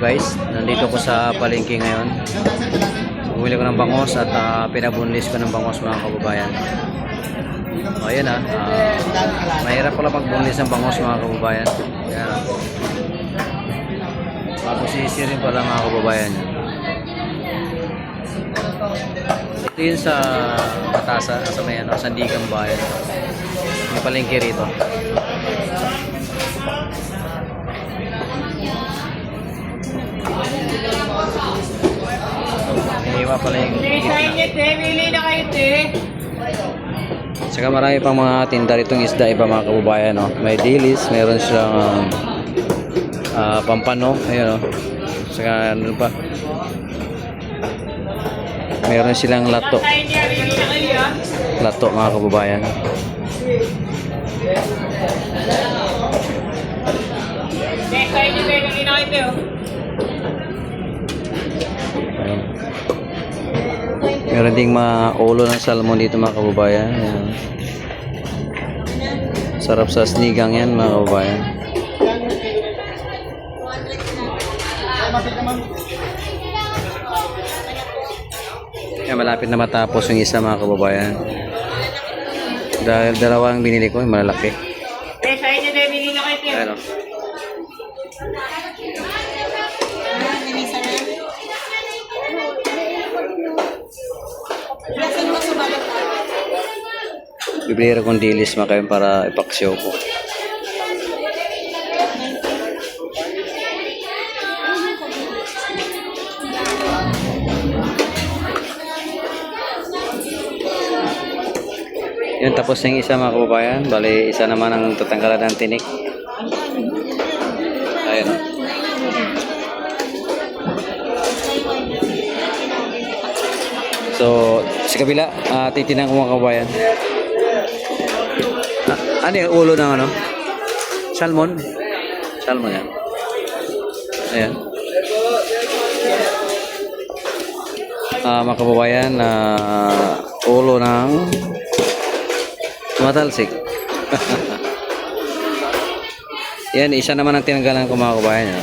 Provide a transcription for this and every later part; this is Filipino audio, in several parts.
Guys, nandito ko sa palengke ngayon. Bumili ko ng bangos at pinabunlis ko ng bangos, mga kababayan. Ayan mahirap pala magbunlis ng bangos, mga kababayan. Ayan. Mapusisi rin pala, mga kababayan. Ito yun sa Matasa, sa may Sandigang Bayan. May palengke rito. Iwa pala yung saka marami pang mga tinda ritong isda iba, mga kababayan, no? May dilis, meron siyang pampano, ayun, no? Saka ano pa, meron silang lato, mga kababayan. Ayun. Meron ding mga ulo ng salmon dito, mga kababayan. Ayan. Sarap sa sinigang yan, mga kababayan. Ayan, malapit na matapos yung isa, mga kababayan. Dahil dalawang binili ko, malalaki. Ayan, bibili rin kong dilis, mga kayo, para ipaksyaw ko. Yun, tapos yung isa, mga kababayan. Bali, isa naman ang tatanggalan ng tinik. Ayan. So, sa kabila, titinan ko, mga kababayan. Ano yung ulo ng ano? Salmon? Salmon yan. Ayan. Mga kababayan, ulo ng matalsik. Yan, isa naman ang tinanggalan ko, mga kababayan.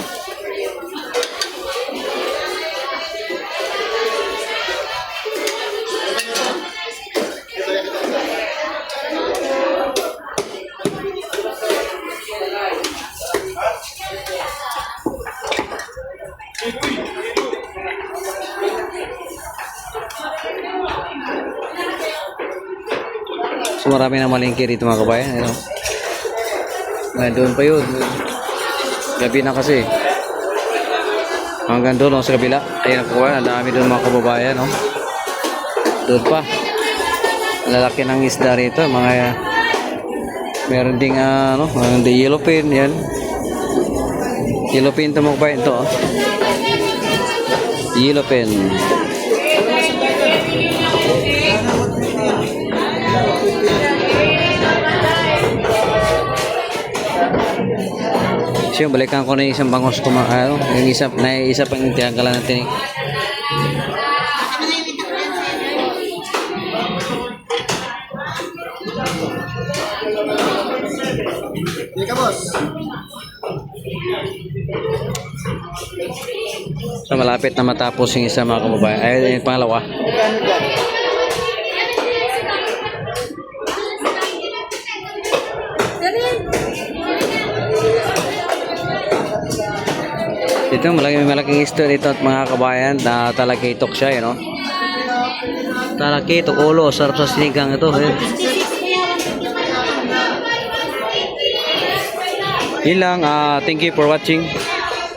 So marami na malingki rito, mga kabayan. Doon pa yun. Gabi na kasi. Hanggang doon, sa kabila. Ayun, kabayan. Ang dami doon, mga kababayan. Doon pa. Lalaki ng isda rito. Meron ding the yellowfin. Yan. Yellowfin ito, mga kabayan. Ito. Yellowfin. So, balikan ko na yung isang bangos ko, yung isa pang tinanggalan ng tinik. Hindi ka, boss. So, malapit na matapos yung isa, mga kababayan. Ay, yung pangalawa. Ito, malaking isda dito, at mga kabayan, na talakitok siya, no? Talakitok, ulo, sarap sa sinigang ito. Yun lang, thank you for watching.